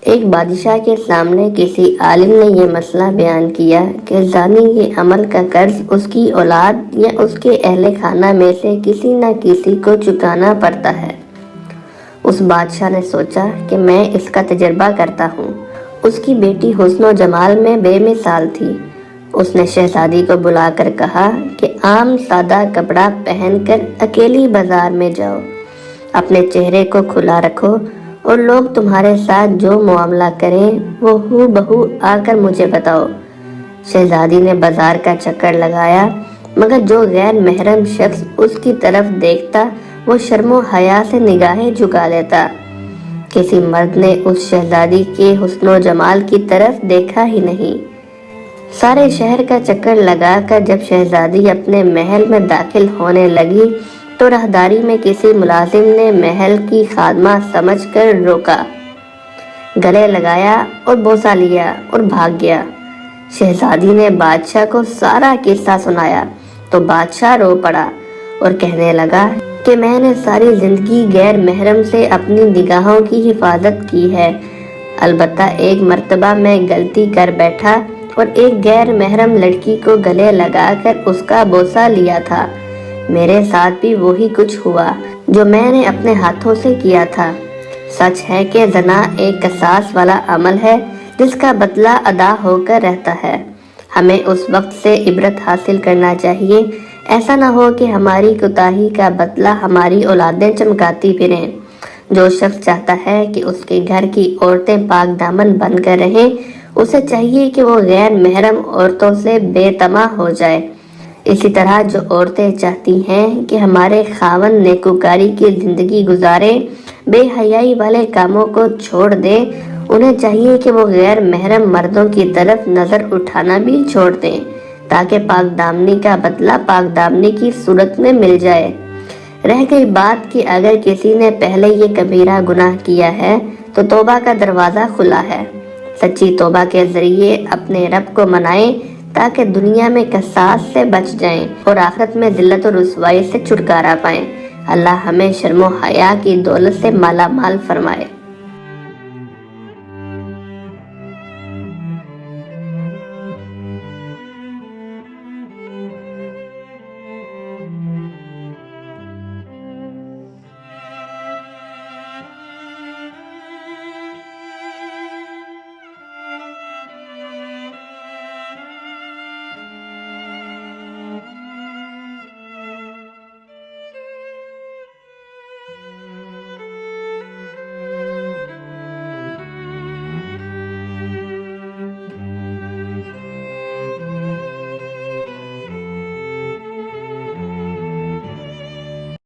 ایک بادشاہ کے سامنے کسی عالم نے یہ مسئلہ بیان کیا کہ زانی کے عمل کا قرض اس کی اولاد یا اس کے اہل خانہ میں سے کسی نہ کسی کو چکانا پڑتا ہے۔ اس بادشاہ نے سوچا کہ میں اس کا تجربہ کرتا ہوں۔ اس کی بیٹی حسن و جمال میں بے مثال تھی۔ اس نے شہزادی کو بلا کر کہا کہ عام سادہ کپڑا پہن کر اکیلی بازار میں جاؤ، اپنے چہرے کو کھلا رکھو اور لوگ تمہارے ساتھ جو معاملہ کریں وہ ہو بہو آ کر مجھے بتاؤ۔ شہزادی نے بازار کا چکر لگایا، مگر جو غیر محرم شخص اس کی طرف دیکھتا وہ شرم و حیا سے نگاہیں جھکا لیتا۔ کسی مرد نے اس شہزادی کے حسن و جمال کی طرف دیکھا ہی نہیں۔ سارے شہر کا چکر لگا کر جب شہزادی اپنے محل میں داخل ہونے لگی تو راہداری میں کسی ملازم نے محل کی خادمہ سمجھ کر روکا، گلے لگایا اور بوسہ لیا اور بھاگ گیا۔ شہزادی نے بادشاہ کو سارا قصہ سنایا تو بادشاہ رو پڑا اور کہنے لگا کہ میں نے ساری زندگی غیر محرم سے اپنی نگاہوں کی حفاظت کی ہے، البتہ ایک مرتبہ میں غلطی کر بیٹھا اور ایک غیر محرم لڑکی کو گلے لگا کر اس کا بوسہ لیا تھا۔ میرے ساتھ بھی وہی کچھ ہوا جو میں نے اپنے ہاتھوں سے کیا تھا۔ سچ ہے کہ زنا ایک قصاص والا عمل ہے جس کا بدلہ ادا ہو کر رہتا ہے۔ ہمیں اس وقت سے عبرت حاصل کرنا چاہیے، ایسا نہ ہو کہ ہماری کوتاہی کا بدلہ ہماری اولادیں چمکاتی پھریں۔ جو شخص چاہتا ہے کہ اس کے گھر کی عورتیں پاک دامن بن کر رہیں، اسے چاہیے کہ وہ غیر محرم عورتوں سے بے طمع ہو جائے۔ اسی طرح جو عورتیں چاہتی ہیں کہ ہمارے خاوند نیکوکاری کی زندگی گزاریں، بے حیائی والے کاموں کو چھوڑ دیں، انہیں چاہیے کہ وہ غیر محرم مردوں کی طرف نظر اٹھانا بھی چھوڑ دیں تاکہ پاک دامنی کا بدلہ پاک دامنی کی صورت میں مل جائے۔ رہ گئی بات کہ اگر کسی نے پہلے یہ کبیرہ گناہ کیا ہے تو توبہ کا دروازہ کھلا ہے۔ سچی توبہ کے ذریعے اپنے رب کو منائیں تاکہ دنیا میں قصاص سے بچ جائیں اور آخرت میں ذلت و رسوائی سے چھٹکارا پائیں۔ اللہ ہمیں شرم و حیا کی دولت سے مالا مال فرمائے۔